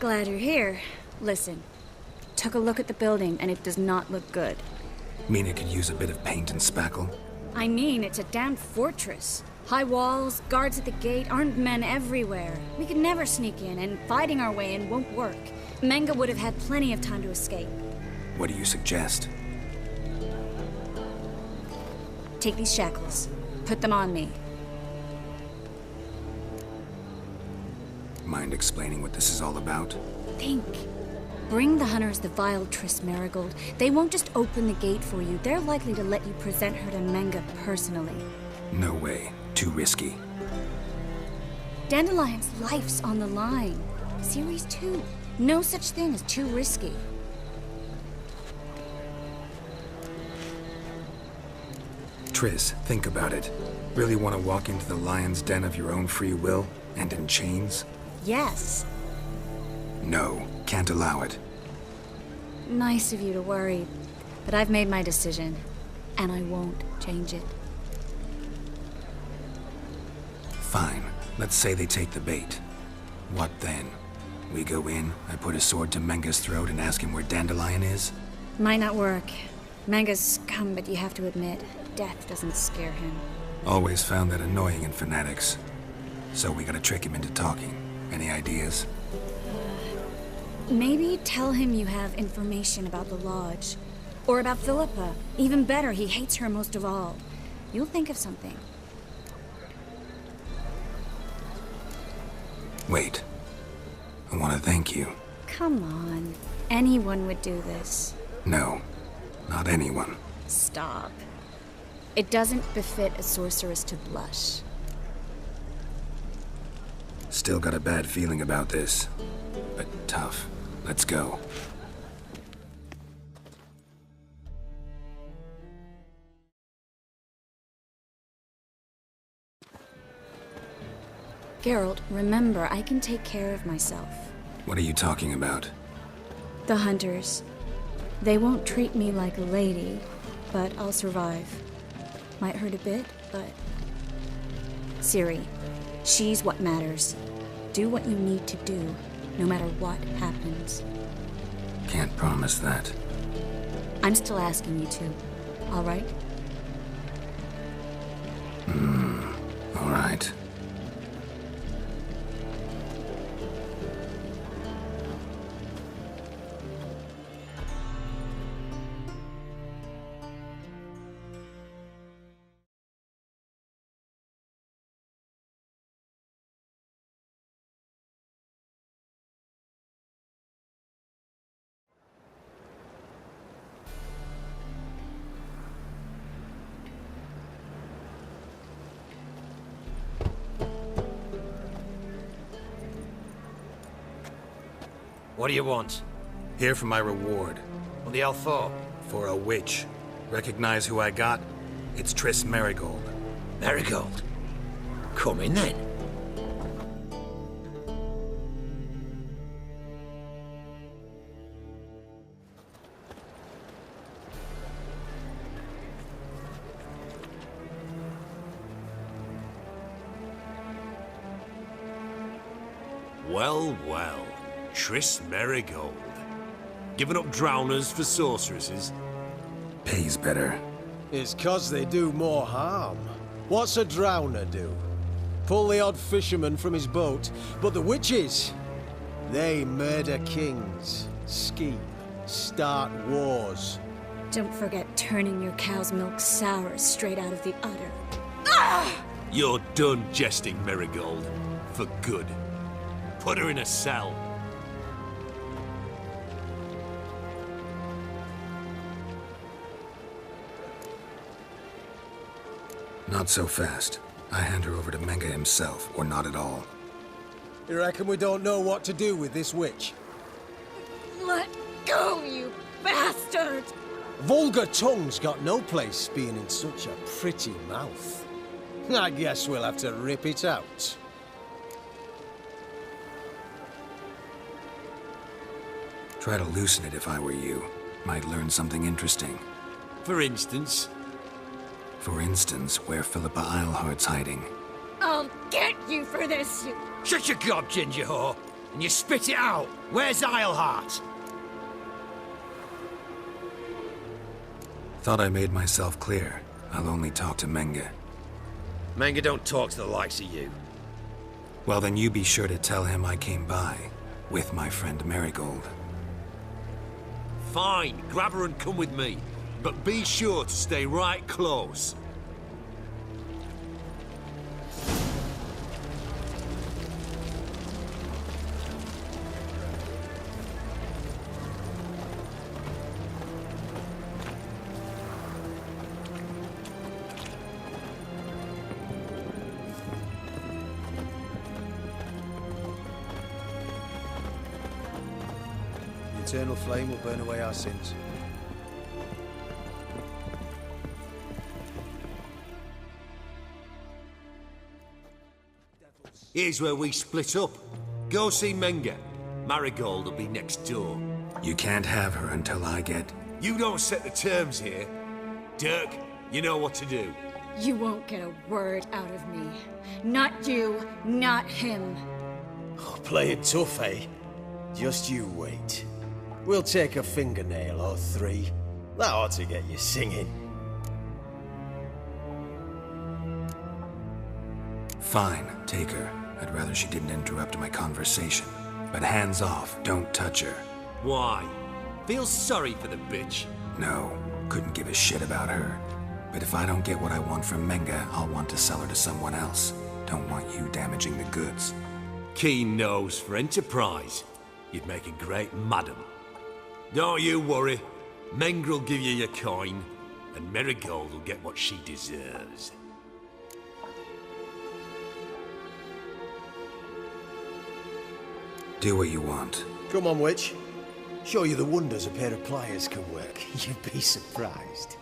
Glad you're here. Listen, took a look at the building and it does not look good. Mean it could use a bit of paint and spackle? I mean, it's a damn fortress. High walls, guards at the gate, armed men everywhere. We could never sneak in, and fighting our way in won't work. Menga would have had plenty of time to escape. What do you suggest? Take these shackles. Put them on me. Mind explaining what this is all about? Think. Bring the hunters the vile Triss Marigold. They won't just open the gate for you. They're likely to let you present her to Menga personally. No way. Too risky. Dandelion's life's on the line. Series 2. No such thing as too risky. Triss, think about it. Really want to walk into the lion's den of your own free will, and in chains? Yes. No, can't allow it. Nice of you to worry, but I've made my decision, and I won't change it. Fine. Let's say they take the bait. What then? We go in, I put a sword to Menga's throat and ask him where Dandelion is? Might not work. Menga's scum, but you have to admit, death doesn't scare him. Always found that annoying in fanatics. So we gotta trick him into talking. Any ideas? Maybe tell him you have information about the Lodge. Or about Philippa. Even better, he hates her most of all. You'll think of something. Wait. I want to thank you. Come on. Anyone would do this. No. Not anyone. Stop. It doesn't befit a sorceress to blush. Still got a bad feeling about this. But tough. Let's go. Geralt, remember, I can take care of myself. What are you talking about? The hunters. They won't treat me like a lady, but I'll survive. Might hurt a bit, but... Ciri, she's what matters. Do what you need to do, no matter what happens. Can't promise that. I'm still asking you to, all right? All right. What do you want? Here for my reward. What the hell for? For a witch. Recognize who I got? It's Triss Marigold. Marigold. Come in then. Well, well. Triss Marigold. Giving up drowners for sorceresses? Pays better. It's 'cause they do more harm. What's a drowner do? Pull the odd fisherman from his boat, but the witches, they murder kings, scheme, start wars. Don't forget turning your cow's milk sour straight out of the udder. You're done jesting, Marigold. For good. Put her in a cell. Not so fast. I hand her over to Menga himself, or not at all. You reckon we don't know what to do with this witch? Let go, you bastard! Vulgar tongue's got no place being in such a pretty mouth. I guess we'll have to rip it out. Try to loosen it if I were you. Might learn something interesting. For instance? For instance, where Philippa Eilhart's hiding. I'll get you for this, you... Shut your gob, ginger whore. and you spit it out. Where's Islehart? Thought I made myself clear. I'll only talk to Menge. Menge don't talk to the likes of you. Well, then you be sure to tell him I came by, with my friend Marigold. Fine, grab her and come with me. But be sure to stay right close. The eternal flame will burn away our sins. Here's where we split up. Go see Menge. Marigold will be next door. You can't have her until I get... You don't set the terms here. Dirk, you know what to do. You won't get a word out of me. Not you, not him. Oh, play it tough, eh? Just you wait. We'll take a fingernail or three. That ought to get you singing. Fine, take her. I'd rather she didn't interrupt my conversation. But hands off, don't touch her. Why? Feel sorry for the bitch? No, couldn't give a shit about her. But if I don't get what I want from Menge, I'll want to sell her to someone else. Don't want you damaging the goods. Keen nose for enterprise. You'd make a great madam. Don't you worry. Menge will give you your coin, and Marigold will get what she deserves. Do what you want. Come on, witch. Show you the wonders a pair of pliers can work. You'd be surprised.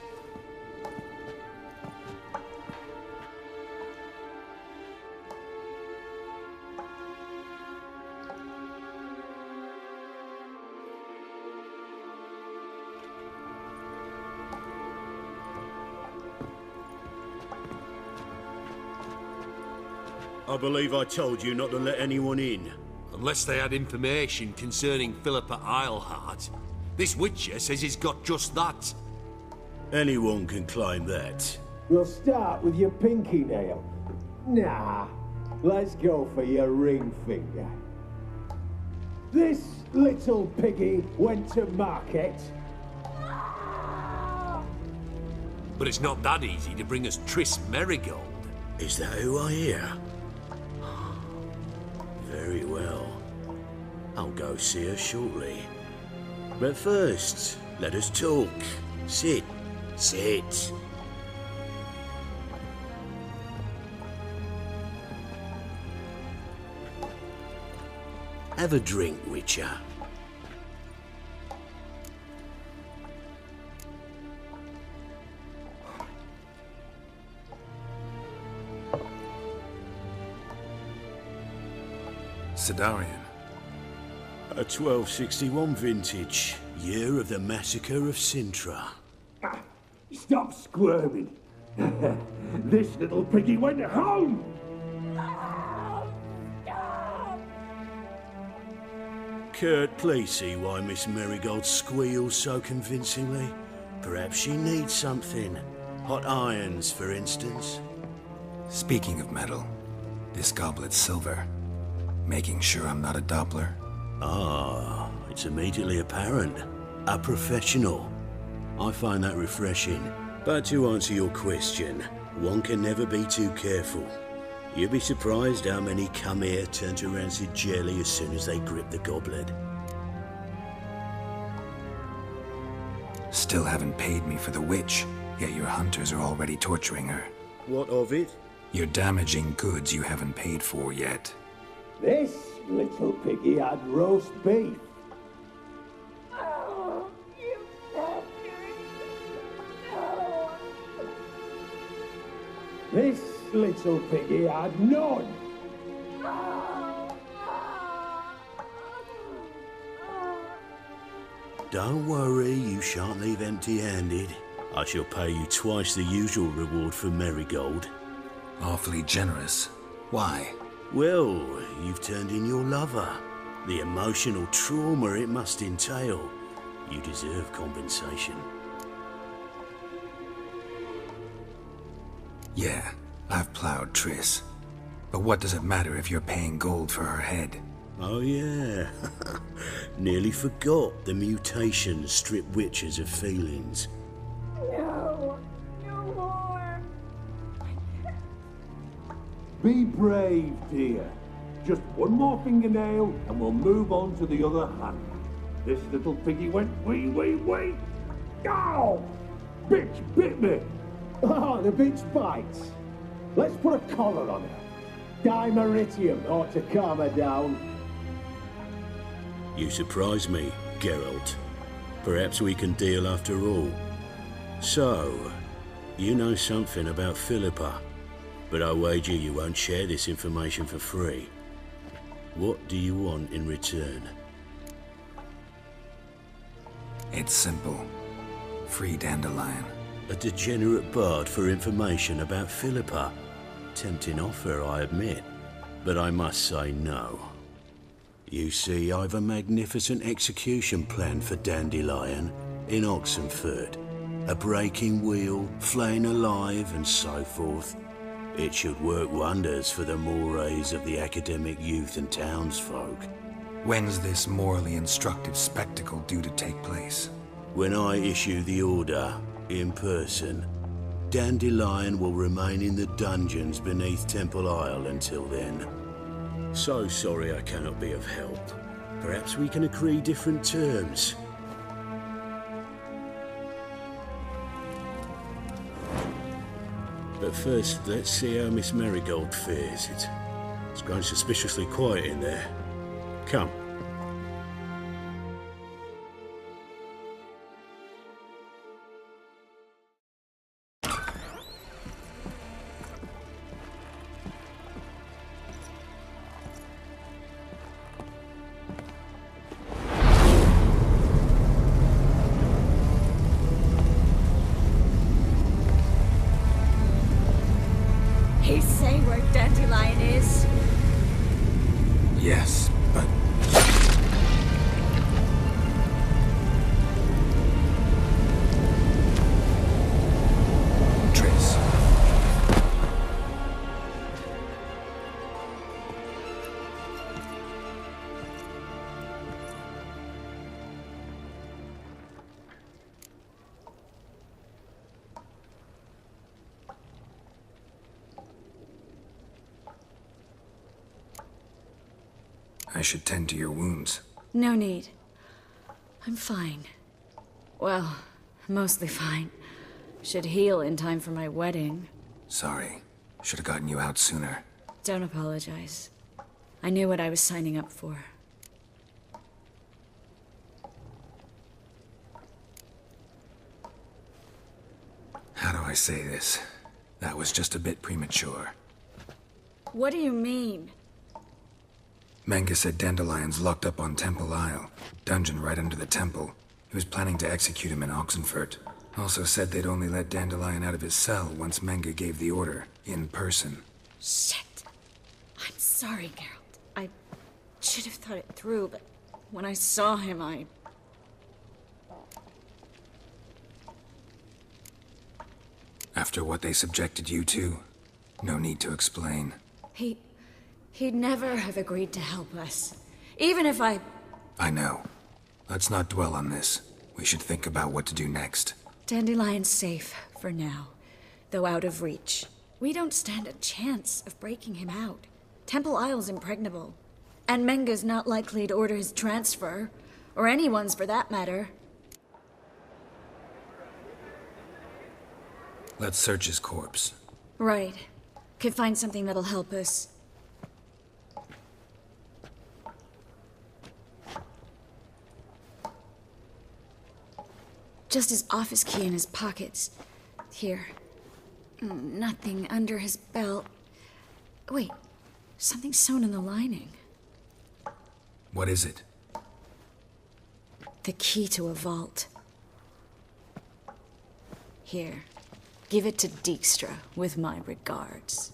I believe I told you not to let anyone in. Unless they had information concerning Philippa Islehart. This Witcher says he's got just that. Anyone can claim that. We'll start with your pinky nail. Nah, let's go for your ring finger. This little piggy went to market. But it's not that easy to bring us Triss Marigold. Is that who I hear? Very well. I'll go see her shortly. But first, let us talk. Sit. Sit. Have a drink, Witcher. Sidarian. A 1261 vintage, year of the massacre of Sintra. Stop squirming. This little piggy went home. Kurt, please see why Miss Marigold squeals so convincingly. Perhaps she needs something. Hot irons, for instance. Speaking of metal, this goblet's silver. Making sure I'm not a Doppler. Ah, it's immediately apparent. A professional. I find that refreshing. But to answer your question, one can never be too careful. You'd be surprised how many come here turn to rancid jelly as soon as they grip the goblet. Still haven't paid me for the witch, yet your hunters are already torturing her. What of it? You're damaging goods you haven't paid for yet. This little piggy had roast beef. This little piggy had none. Don't worry, you shan't leave empty-handed. I shall pay you twice the usual reward for Marigold. Awfully generous. Why? Well, you've turned in your lover. The emotional trauma it must entail. You deserve compensation. Yeah, I've plowed Triss. But what does it matter if you're paying gold for her head? Oh yeah. Nearly forgot the mutations strip witches of feelings. No, no more. Be brave, dear. Just one more fingernail and we'll move on to the other hand. This little piggy went wee. Ow! Bitch bit me! Oh, the bitch bites. Let's put a collar on her. Dimeritium ought to calm her down. You surprise me, Geralt. Perhaps we can deal after all. So, you know something about Philippa, but I wager you won't share this information for free. What do you want in return? It's simple. Free Dandelion. A degenerate bard for information about Philippa. Tempting offer, I admit, but I must say no. You see, I've a magnificent execution plan for Dandelion in Oxenford. A breaking wheel, flaying alive, and so forth. It should work wonders for the mores of the academic youth and townsfolk. When's this morally instructive spectacle due to take place? When I issue the order, in person, Dandelion will remain in the dungeons beneath Temple Isle until then. So sorry I cannot be of help. Perhaps we can agree different terms. But first, let's see how Miss Marigold fares. It's grown suspiciously quiet in there. Come. He say where Dandelion is? Yes, but... Triss. I should tend to your wounds. No need. I'm fine. Well, mostly fine. Should heal in time for my wedding. Sorry. Should have gotten you out sooner. Don't apologize. I knew what I was signing up for. How do I say this? That was just a bit premature. What do you mean? Menga said Dandelion's locked up on Temple Isle. Dungeon right under the temple. He was planning to execute him in Oxenfurt. Also said they'd only let Dandelion out of his cell once Menga gave the order, in person. Shit. I'm sorry, Geralt. I should have thought it through, but when I saw him, After what they subjected you to, no need to explain. He'd never have agreed to help us. Even if I know. Let's not dwell on this. We should think about what to do next. Dandelion's safe for now, though out of reach. We don't stand a chance of breaking him out. Temple Isle's impregnable, and Menga's not likely to order his transfer, or anyone's for that matter. Let's search his corpse. Right. Could find something that'll help us. Just his office key in his pockets. Here. Nothing under his belt. Wait, something sewn in the lining. What is it? The key to a vault. Here, give it to Dijkstra with my regards.